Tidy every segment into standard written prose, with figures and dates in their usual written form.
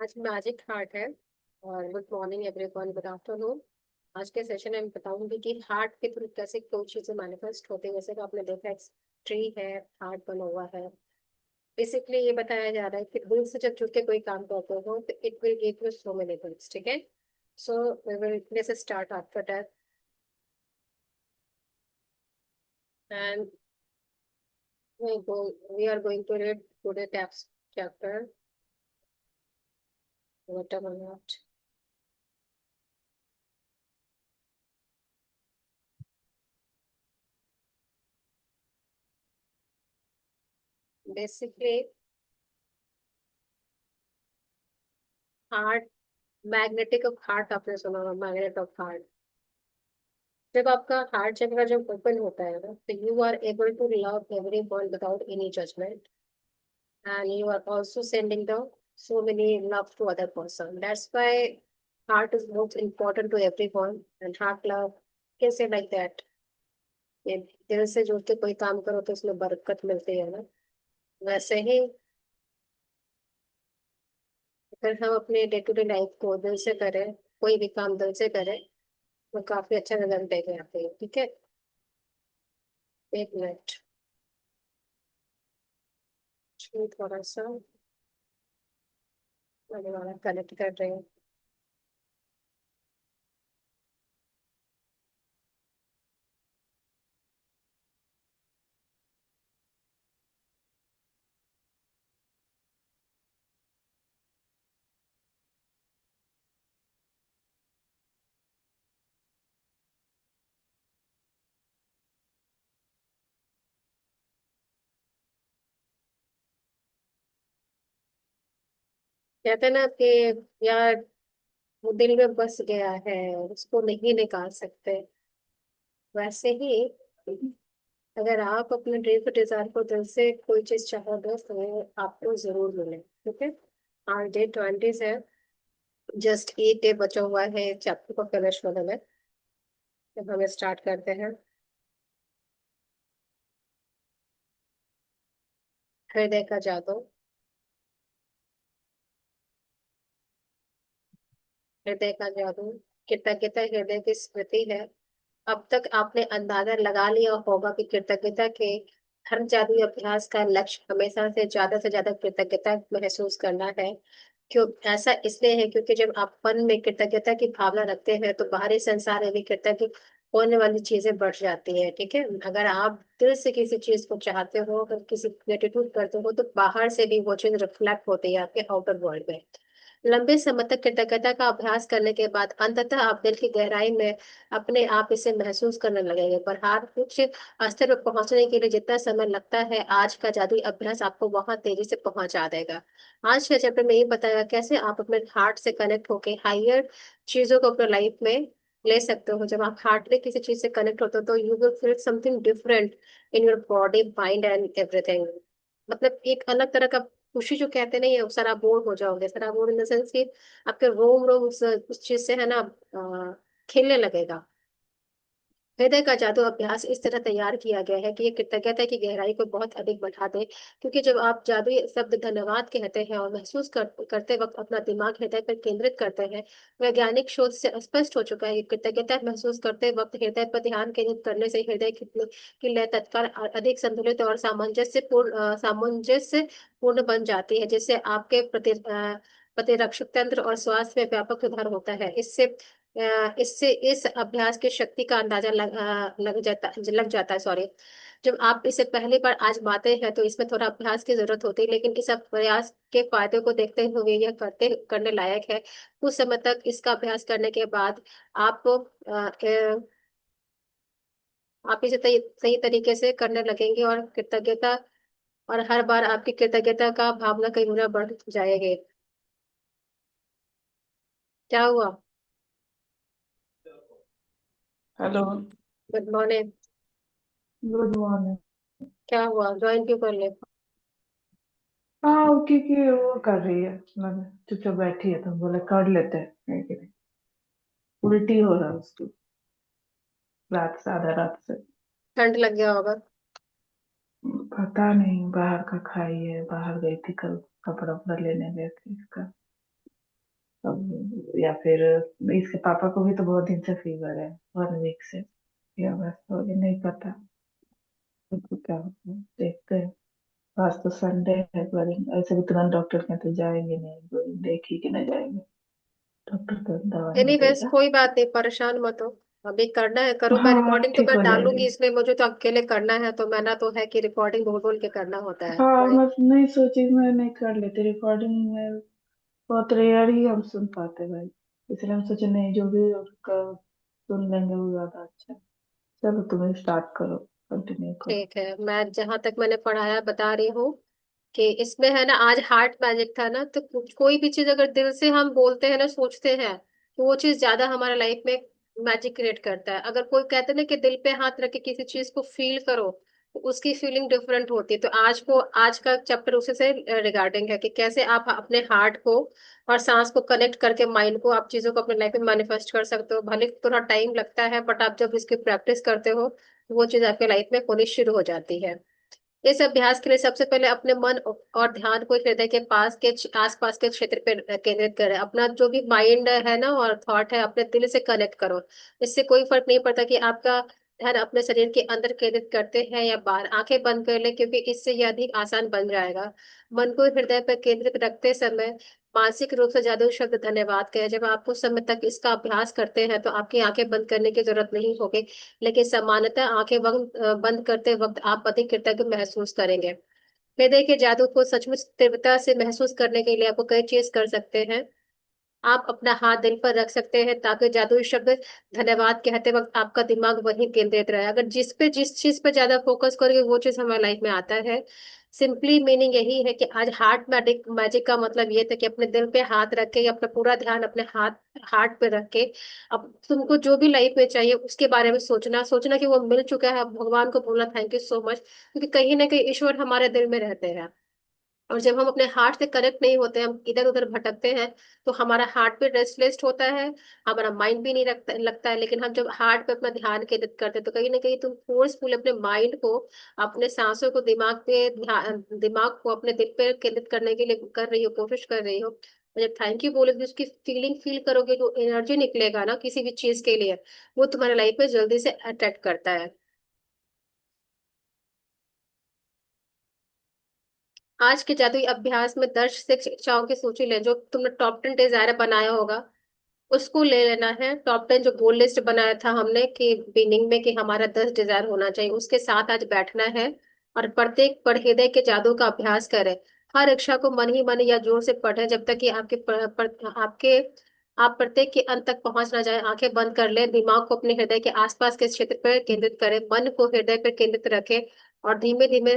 आज magic heart है। और good morning everyone, good afternoon. आज के सेशन में मैं बताऊंगी कि हार्ट के थ्रू कैसे कोई चीजें मैनिफेस्ट होती है। जैसे कि आपने देखा एक ट्री है, हार्ट बना हुआ है। बेसिकली ये बताया जा रहा है कि दिल से जब जुड़ के कोई काम करते हो तो it will give you so many things. ठीक है, so we will let's start after that. And we are going to read today tabs chapter whatever not. Basically, heart, magnetic of heart आपने सुना होगा, मैग्नेट ऑफ हार्ट। जब आपका heart चक्र जब open होता है ना, तो you are able to love everyone without any judgement, and you are also sending the so many love to other person. That's why heart is most important to everyone, and heart love can say like that. ये दिल से जुड़ के कोई काम करो तो उसमें बरकत मिलती है ना। वैसे ही अगर हम अपने डे टू डे लाइफ को दिल से करें, कोई भी काम दिल से करें, तो काफी अच्छा रिजल्ट देगा आपको। ठीक है, एक मिनट, थोड़ा सा मैंने वाला कनेक्ट कर रही हूँ। कहते हैं ना कि यार, वो दिल में बस गया है, उसको नहीं निकाल सकते। वैसे ही अगर आप अपने ड्रीम को, डिजायर को दिल से कोई चीज चाहोगे तो वो आपको जरूर मिले। ठीक है, आज डे 20 है, जस्ट एक डे बचा हुआ है चैप्टर को फिनिश होने में। तो हमें स्टार्ट करते हैं। हृदय का जादू। हृदय का जादू, कृतज्ञता हृदय की स्मृति है। अब तक आपने अंदाजा लगा लिया होगा कि कृतज्ञता के हर जादुई अभ्यास का लक्ष्य हमेशा से ज्यादा कृतज्ञता महसूस करना है। क्यों? ऐसा इसलिए है क्योंकि जब आप मन में कृतज्ञता की भावना रखते हैं तो बाहरी संसार में भी कृतज्ञ होने वाली चीजें बढ़ जाती है। ठीक है, अगर आप दिल से किसी चीज को चाहते हो, अगर किसी ग्रेटिट्यूड करते हो, तो बाहर से भी वो चीज रिफ्लेक्ट होती है आपके आउटर वर्ल्ड में। लंबे समय तक कृतज्ञता का अभ्यास करने के बाद अंततः आप दिल की गहराई में अपने आप इसे महसूस करने लगेंगे। पर हर कुछ स्तर पर पहुंचने के लिए जितना समय लगता है, आज का जादुई अभ्यास आपको वहां तेजी से पहुंचा देगा। आज के चैप्टर में ये बताया कैसे आप अपने हार्ट से कनेक्ट होके हायर चीजों को अपने लाइफ में ले सकते हो। जब आप हार्ट में किसी चीज से कनेक्ट होते हो तो you will feel something different in your body, mind and everything. मतलब एक अलग तरह का खुशी जो कहते नहीं है, सराबोर हो जाओगे। सराबोर इन द सेंस कि आपके रोम रोम उस चीज से है ना, खिलने लगेगा। हृदय का जादू अभ्यास इस तरह तैयार किया गया है कि ये कृतज्ञता की गहराई को बहुत अधिक बढ़ा दे। क्योंकि जब आप जादुई शब्द धन्यवाद कहते हैं और महसूस करते वक्त अपना दिमाग हृदय पर केंद्रित करते हैं, वैज्ञानिक शोध से स्पष्ट हो चुका है कि कृतज्ञता महसूस करते वक्त हृदय पर ध्यान केंद्रित करने से हृदय की लय तत्काल अधिक संतुलित और सामंजस्य पूर्ण बन जाती है, जिससे आपके प्रतिरक्षक तंत्र और स्वास्थ्य में व्यापक सुधार होता है। इससे इस अभ्यास की शक्ति का अंदाजा लग जाता है। सॉरी, जब आप इसे पहली बार आजमाते हैं तो इसमें थोड़ा अभ्यास की जरूरत होती है, लेकिन इस प्रयास के फायदे को देखते हुए यह करने लायक है। कुछ समय तक इसका अभ्यास करने के बाद आप आप इसे सही तरीके से करने लगेंगे, और कृतज्ञता, और हर बार आपकी कृतज्ञता का भावना कई गुना बढ़ जाएगी। क्या हुआ? Hello. Good morning. Good morning. क्या हुआ, ज्वाइन क्यों कर ले? हाँ, क्योंकि वो कर रही है, मैंने चुपचाप बैठी है तो हम बोले कर लेते हैं, है कि नहीं। उल्टी हो रहा है उसकी, रात से, आधा रात से। ठंड लग गया होगा। पता नहीं, बाहर का खाई है, बाहर गई थी कल, कपड़ा उपड़ा लेने गए थे इसका। या फिर इसके पापा को भी तो बहुत दिन से फीवर है, 1 वीक से, या बस तो ये नहीं पता उनको क्या होता है, देखते हैं। आज तो संडे है, पर ऐसे भी तुरंत डॉक्टर के तो जाएंगे नहीं, देख ही के नहीं जाएंगे, डॉक्टर तो दवा नहीं एनीवेज देगा। कोई बात नहीं, परेशान मत हो। अभी करना है करो, मैं हाँ रिकॉर्डिंग तो ठीक मैं हो डालूंगी जाएगी। इसमें, मुझे तो अकेले करना है तो मैं ना तो है कि रिकॉर्डिंग बोल बोल के करना होता है हाँ थोड़ी। मैं नहीं सोची, मैं नहीं कर लेती रिकॉर्डिंग में, बहुत रेयर ही हम सुन पाते भाई, इसलिए हम सोचे नहीं, जो भी उनका सुन लेंगे वो ज्यादा अच्छा है। चलो तुम्हें स्टार्ट करो, कंटिन्यू करो। ठीक है, मैं जहां तक मैंने पढ़ाया बता रही हूँ कि इसमें है ना, आज हार्ट मैजिक था ना, तो कोई भी चीज अगर दिल से हम बोलते हैं ना, सोचते हैं, तो वो चीज ज्यादा हमारे लाइफ में मैजिक क्रिएट करता है। अगर कोई कहते हैं ना कि दिल पे हाथ रख के किसी चीज को फील करो, तो उसकी फीलिंग डिफरेंट होती है। तो आज का चैप्टर उसी से रिगार्डिंग है कि कैसे आप अपने हार्ट को और सांस को कनेक्ट करके माइंड को, आप चीजों को अपने लाइफ में मैनिफेस्ट कर सकते हो। भले थोड़ा टाइम लगता है, बट आप जब इसकी प्रैक्टिस करते हो तो वो चीज आपके लाइफ में होनी शुरू हो जाती है। इस अभ्यास के लिए सबसे पहले अपने मन और ध्यान को हृदय के पास के आसपास के क्षेत्र पर केंद्रित करें। अपना जो भी माइंड है ना और थॉट है, अपने दिल से कनेक्ट करो। इससे कोई फर्क नहीं पड़ता कि आपका ध्यान अपने शरीर के अंदर केंद्रित करते हैं या बाहर। आंखें बंद कर ले, क्योंकि इससे यह अधिक आसान बन जाएगा। मन को हृदय पर केंद्रित रखते समय मानसिक रूप से जादू शब्द धन्यवाद कहें। जब आप कुछ समय तक इसका अभ्यास करते हैं तो आपकी आंखें बंद करने की जरूरत नहीं होगी, लेकिन सामान्यतः आंखें बंद करते वक्त आप अधिक कृतज्ञ महसूस करेंगे। हृदय के जादू को सचमुच तीव्रता से महसूस करने के लिए आपको कई चीज कर सकते हैं। आप अपना हाथ दिल पर रख सकते हैं ताकि जादुई शब्द धन्यवाद कहते वक्त आपका दिमाग वहीं केंद्रित रहे। अगर जिस चीज पे ज्यादा फोकस करोगे वो चीज हमारी लाइफ में आता है। सिंपली मीनिंग यही है कि आज हार्ट मैजिक मैजिक का मतलब ये था कि अपने दिल पे हाथ रख के, अपना पूरा ध्यान अपने हार्ट पे रख के, अब तुमको जो भी लाइफ में चाहिए उसके बारे में सोचना सोचना कि वो मिल चुका है। अब भगवान को बोलना थैंक यू सो मच, क्योंकि कहीं ना कहीं ईश्वर हमारे दिल में रहते हैं। और जब हम अपने हार्ट से कनेक्ट नहीं होते, हम इधर उधर भटकते हैं, तो हमारा हार्ट भी रेस्टलेस होता है, हमारा माइंड भी नहीं लगता है। लेकिन हम जब हार्ट पे अपना ध्यान केंद्रित करते हैं तो कहीं ना कहीं तुम फोर्सफुल अपने माइंड को, अपने सांसों को, दिमाग को अपने दिल पे केंद्रित करने के लिए कर रही हो, कोशिश कर रही हो। और जब थैंक यू बोलोगे, उसकी फीलिंग फील करोगे, जो एनर्जी निकलेगा ना किसी भी चीज के लिए, वो तुम्हारे लाइफ में जल्दी से अट्रैक्ट करता है। आज के जादुई अभ्यास में 10 शिक्षाओं की सूची ले, जो तुमने टॉप 10 डिजायर बनाया होगा उसको ले लेना है। टॉप 10 जो गोल लिस्ट बनाया था हमने कि बिगिनिंग में कि हमारा 10 डिजायर होना चाहिए, उसके साथ आज बैठना है और प्रत्येक पर हृदय के जादू का अभ्यास करें। हर इच्छा को मन ही मन या जोर से पढ़ें जब तक कि आपके आप प्रत्येक के अंत तक पहुंच ना जाए। आंखें बंद कर ले, दिमाग को अपने हृदय के आसपास के क्षेत्र पर केंद्रित करें, मन को हृदय पर केंद्रित रखें और धीमे धीमे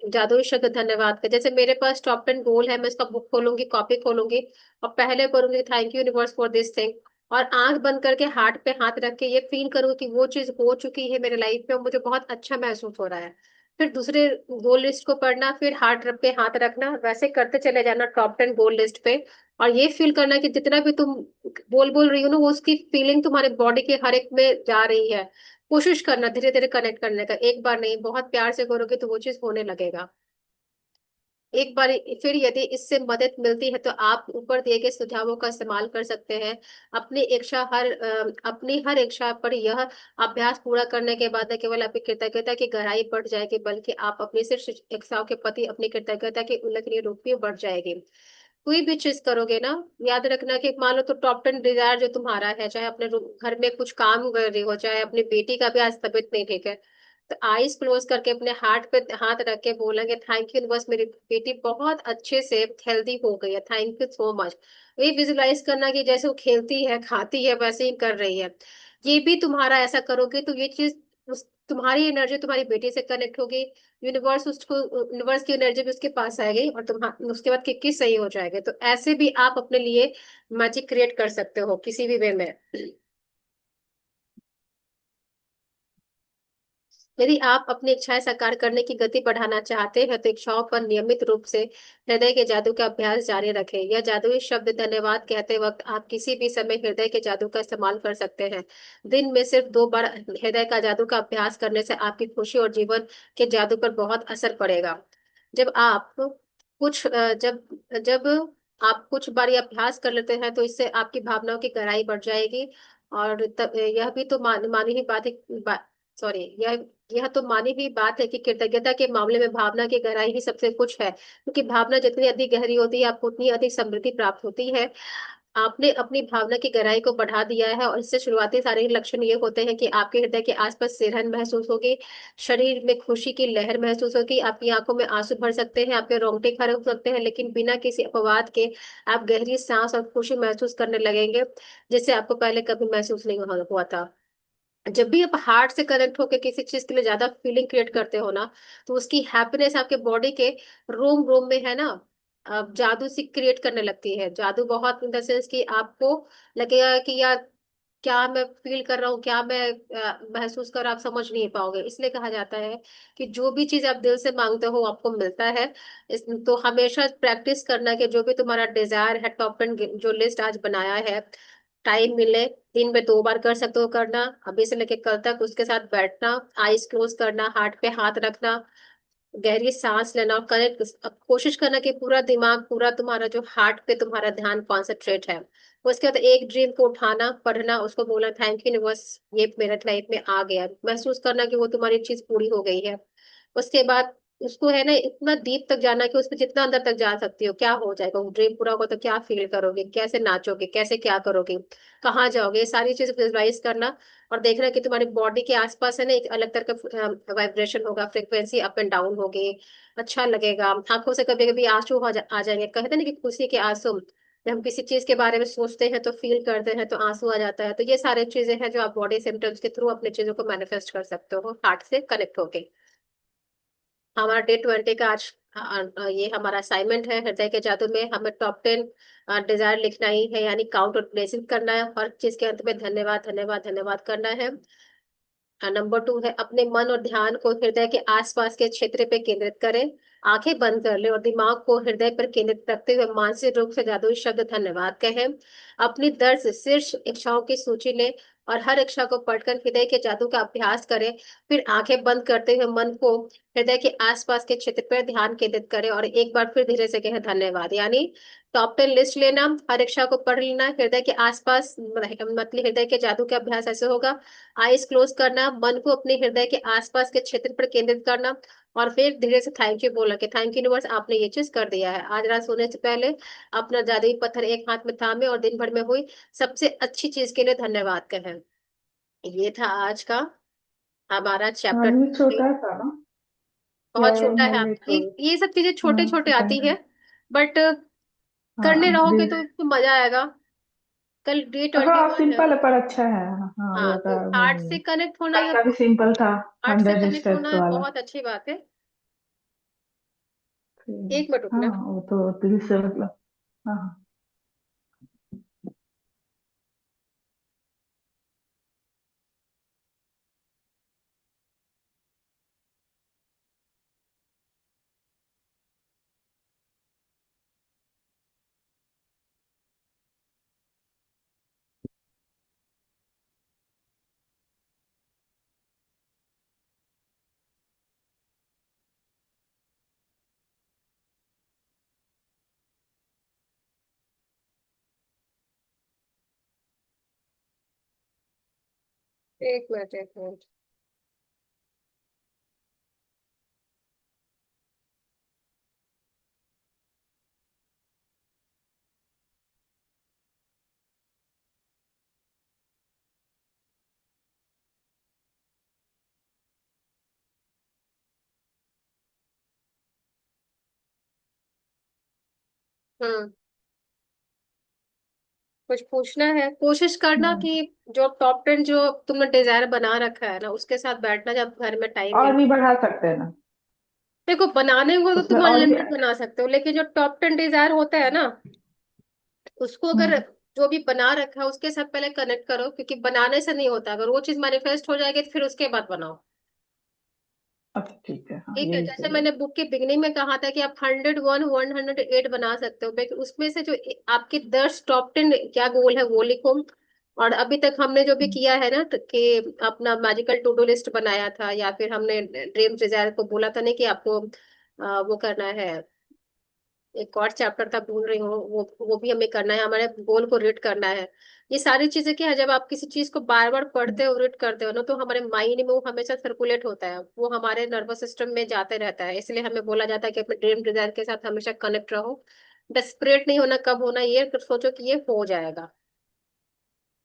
जादुई शब्द धन्यवाद का, जैसे मेरे पास टॉप 10 गोल है, मैं इसका बुक खोलूंगी, कॉपी खोलूंगी और पहले करूंगी thank you universe for this thing. और आंख बंद करके हार्ट पे हाथ रख के ये फील करूंगी कि वो चीज हो चुकी है मेरे लाइफ में और मुझे बहुत अच्छा महसूस हो रहा है। फिर दूसरे गोल लिस्ट को पढ़ना, फिर हार्ट पे हाथ रखना, वैसे करते चले जाना टॉप 10 गोल लिस्ट पे। और ये फील करना कि जितना भी तुम बोल बोल रही हो ना, वो उसकी फीलिंग तुम्हारे बॉडी के हर एक में जा रही है। कोशिश करना धीरे धीरे कनेक्ट करने का, एक बार नहीं, बहुत प्यार से करोगे तो वो चीज होने लगेगा। एक बार फिर यदि इससे मदद मिलती है तो आप ऊपर दिए गए सुझावों का इस्तेमाल कर सकते हैं। अपनी हर इच्छा पर यह अभ्यास पूरा करने के बाद न केवल आपकी कृतज्ञता की गहराई बढ़ जाएगी, बल्कि आप अपनी सिर्फ इच्छाओं के प्रति अपनी कृतज्ञता की उल्लेखनीय रूप में बढ़ जाएगी। कोई भी चीज करोगे ना, याद रखना कि मान लो तो टॉप 10 डिजायर जो तुम्हारा है, चाहे अपने घर में कुछ काम कर रही हो, चाहे अपनी बेटी का भी आज तबीयत नहीं ठीक है, तो आईज क्लोज करके अपने हार्ट पे हाथ रख के बोलेंगे थैंक यू बस, मेरी बेटी बहुत अच्छे से हेल्दी हो गई है, थैंक यू सो मच। ये विजुलाइज करना कि जैसे वो खेलती है खाती है वैसे ही कर रही है। ये भी तुम्हारा ऐसा करोगे तो ये चीज तुम्हारी एनर्जी तुम्हारी बेटी से कनेक्ट होगी, यूनिवर्स की एनर्जी भी उसके पास आएगी और उसके बाद किक्की सही हो जाएगी। तो ऐसे भी आप अपने लिए मैजिक क्रिएट कर सकते हो किसी भी वे में। यदि आप अपनी इच्छाएं साकार करने की गति बढ़ाना चाहते हैं तो इच्छाओं पर नियमित रूप से हृदय के जादू का अभ्यास जारी रखें। यह जादुई शब्द धन्यवाद कहते वक्त आप किसी भी समय हृदय के जादू का इस्तेमाल कर सकते हैं। दिन में सिर्फ 2 बार हृदय का जादू का अभ्यास करने से आपकी खुशी और जीवन के जादू पर बहुत असर पड़ेगा। जब आप कुछ जब जब आप कुछ बार ये अभ्यास कर लेते हैं तो इससे आपकी भावनाओं की गहराई बढ़ जाएगी। और तब यह भी तो मानी हुई बात है, सॉरी, यह तो मानी हुई बात है कि कृतज्ञता के मामले में भावना की गहराई ही सबसे कुछ है, क्योंकि भावना जितनी अधिक गहरी होती है आपको उतनी अधिक समृद्धि प्राप्त होती है। आपने अपनी भावना की गहराई को बढ़ा दिया है, और इससे शुरुआती शारीरिक लक्षण ये होते हैं कि आपके हृदय के आसपास सिरहन महसूस होगी, शरीर में खुशी की लहर महसूस होगी, आपकी आंखों में आंसू भर सकते हैं, आपके रोंगटे खड़े हो सकते हैं, लेकिन बिना किसी अपवाद के आप गहरी सांस और खुशी महसूस करने लगेंगे, जिससे आपको पहले कभी महसूस नहीं हुआ था। जब भी आप हार्ट से कनेक्ट होकर किसी चीज के लिए ज्यादा फीलिंग क्रिएट करते हो ना, तो उसकी हैप्पीनेस आपके बॉडी के रोम रोम में है ना, जादू सी क्रिएट करने लगती है। जादू बहुत इन द सेंस कि आपको लगेगा कि यार क्या मैं फील कर रहा हूँ, क्या मैं महसूस कर रहा हूं, आप समझ नहीं पाओगे। इसलिए कहा जाता है कि जो भी चीज आप दिल से मांगते हो आपको मिलता है। तो हमेशा प्रैक्टिस करना कि जो भी तुम्हारा डिजायर है, टॉप टेन जो लिस्ट आज बनाया है, टाइम मिले, दिन में 2 बार कर सकते हो करना, अभी से लेके कल तक उसके साथ बैठना, आईज क्लोज करना, हार्ट पे हाथ रखना, गहरी सांस लेना, और कनेक्ट, अब कोशिश करना कि पूरा दिमाग, पूरा तुम्हारा जो हार्ट पे तुम्हारा ध्यान कॉन्सेंट्रेट है। उसके बाद एक ड्रीम को उठाना, पढ़ना, उसको बोलना थैंक यू यूनिवर्स, ये मेरे लाइफ में आ गया, महसूस करना कि वो तुम्हारी चीज पूरी हो गई है। उसके बाद उसको है ना इतना डीप तक जाना कि उसमें जितना अंदर तक जा सकती हो, क्या हो जाएगा वो ड्रीम पूरा होगा तो क्या फील करोगे, कैसे नाचोगे, कैसे क्या करोगे, कहाँ जाओगे, ये सारी चीज विजुअलाइज करना। और देखना कि तुम्हारी बॉडी के आसपास है ना एक अलग तरह का वाइब्रेशन होगा, फ्रिक्वेंसी अप एंड डाउन होगी, अच्छा लगेगा। आंखों से कभी कभी आंसू आ जाएंगे, कहते हैं ना कि खुशी के आंसू, जब हम किसी चीज के बारे में सोचते हैं तो फील करते हैं तो आंसू आ जाता है। तो ये सारी चीजें हैं जो आप बॉडी सिम्टम्स के थ्रू अपनी चीजों को मैनिफेस्ट कर सकते हो हार्ट से कनेक्ट होके। हमारा डे 20 का आज ये हमारा असाइनमेंट है, हृदय के जादू में हमें टॉप 10 डिजायर लिखना ही है, यानी काउंट और ब्लेसिंग करना है, हर चीज के अंत में धन्यवाद धन्यवाद धन्यवाद करना है। नंबर 2 है अपने मन और ध्यान को हृदय के आसपास के क्षेत्र पे केंद्रित करें। आंखें बंद कर ले और दिमाग को हृदय पर केंद्रित रखते हुए मानसिक रूप से जादुई शब्द धन्यवाद कहें। अपनी दर्द से शीर्ष इच्छाओं की सूची लें और हर इच्छा को पढ़कर हृदय के जादू का अभ्यास करें। फिर आंखें बंद करते हुए मन को हृदय के आसपास के क्षेत्र पर ध्यान केंद्रित करें और एक बार फिर धीरे से कहें धन्यवाद। यानी टॉप 10 लिस्ट लेना, हर इच्छा को पढ़ लेना, हृदय के आसपास मतलब हृदय के जादू का अभ्यास ऐसे होगा, आईज क्लोज करना, मन को अपने हृदय के आसपास के क्षेत्र पर केंद्रित करना, और फिर धीरे से थैंक यू बोला कि थैंक यू यूनिवर्स, आपने ये चीज कर दिया है। आज रात सोने से पहले अपना जादुई पत्थर एक हाथ में थामे और दिन भर में हुई सबसे अच्छी चीज के लिए धन्यवाद कहें। ये था आज का हमारा हाँ चैप्टर। ये छोटा था ना, या बहुत छोटा है मैंने आपका, तो ये सब चीजें छोटे छोटे पता आती नहीं। है, बट करने हाँ रहोगे तो मजा आएगा। कल डे 21 हाँ है। सिंपल है पर अच्छा है। हाँ हाँ, ज्यादा तो वो हार्ट नहीं से है। कनेक्ट होना कल या का भी सिंपल था, हार्ट से 100 कनेक्ट होना स्टेप्स है वाला। बहुत अच्छी बात है। फिर- 1 मिनट रुकना। हाँ वो तो दिल से मतलब। हाँ हाँ। एक मिनट। हम्म, कुछ पूछना है, कोशिश करना हम्म। कि जो टॉप 10 जो तुमने डिजायर बना रखा है ना उसके साथ बैठना जब घर में टाइम और मिले। भी बढ़ा सकते हैं ना, देखो बनाने को तो उसमें तुम और भी। अनलिमिटेड बना सकते हो, लेकिन जो टॉप 10 डिजायर होता है ना, उसको अगर हम्म। जो भी बना रखा है उसके साथ पहले कनेक्ट करो, क्योंकि बनाने से नहीं होता, अगर वो चीज मैनिफेस्ट हो जाएगी तो फिर उसके बाद बनाओ। अच्छा ठीक है, हाँ ठीक है, यही जैसे सही है। मैंने बुक के बिगनिंग में कहा था कि आप 101 108 बना सकते हो, लेकिन उसमें से जो आपके 10 टॉप 10 क्या गोल है वो लिखो। और अभी तक हमने जो भी हम्म। किया है ना, तो कि अपना मैजिकल टू डू लिस्ट बनाया था, या फिर हमने ड्रीम डिजायर को बोला था नहीं कि आपको वो करना है, एक और चैप्टर था, भूल रही हूँ, वो भी हमें करना है, हमारे गोल को रीड करना है। ये सारी चीजें क्या है, जब आप किसी चीज को बार बार पढ़ते हो, रीड करते हो ना, तो हमारे माइंड में वो हमेशा सर्कुलेट होता है, वो हमारे नर्वस सिस्टम में जाते रहता है। इसलिए हमें बोला जाता है कि अपने ड्रीम डिजायर के साथ हमेशा कनेक्ट रहो। डेस्परेट नहीं होना, कब होना ये सोचो कि ये हो जाएगा,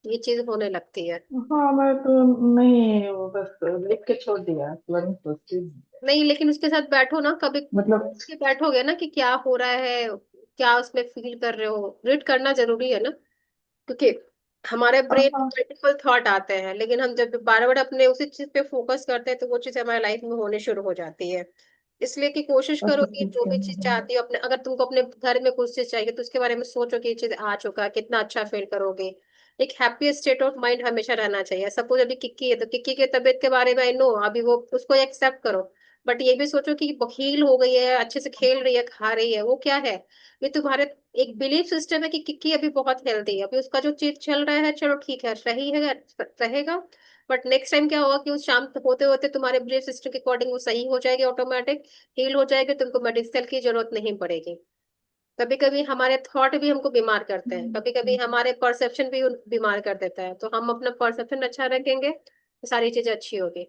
ये चीज होने लगती है। हाँ मैं तो नहीं, वो बस लिख के छोड़ दिया, तुरंत सोचती हूँ। नहीं, लेकिन उसके साथ बैठो ना कभी, मतलब उसके बैठोगे ना कि क्या हो रहा है, क्या उसमें फील कर रहे हो, रीड करना जरूरी है ना। क्योंकि हमारे ब्रेन में हाँ, मल्टीपल थॉट आते हैं, लेकिन हम जब बार बार अपने उसी चीज पे फोकस करते हैं तो वो चीज हमारे लाइफ में होने शुरू हो जाती है। इसलिए कि कोशिश करो अच्छा कि ठीक जो है। भी चीज चाहती हो अपने, अगर तुमको अपने घर में कुछ चीज चाहिए तो उसके बारे में सोचो कि ये चीज आ चुका है, कितना अच्छा फील करोगे। एक हैप्पी स्टेट ऑफ माइंड हमेशा रहना चाहिए। सपोज अभी किक्की है तो किक्की के तबीयत के बारे में आई नो, अभी वो उसको एक्सेप्ट करो, बट ये भी सोचो कि हील हो गई है, अच्छे से खेल रही है, खा रही है, वो क्या है, ये तुम्हारे एक बिलीफ सिस्टम है कि किक्की अभी बहुत हेल्दी है, अभी उसका जो चीज चल रहा है, चलो ठीक है, सही है, रहेगा। बट नेक्स्ट टाइम क्या होगा कि उस शाम होते होते तुम्हारे बिलीफ सिस्टम के अकॉर्डिंग वो सही हो जाएगी, ऑटोमेटिक हील हो जाएगी, तुमको मेडिसिन की जरूरत नहीं पड़ेगी। कभी कभी हमारे थॉट भी हमको बीमार करते हैं, कभी कभी हमारे परसेप्शन भी बीमार कर देता है, तो हम अपना परसेप्शन अच्छा रखेंगे तो सारी चीजें अच्छी होगी।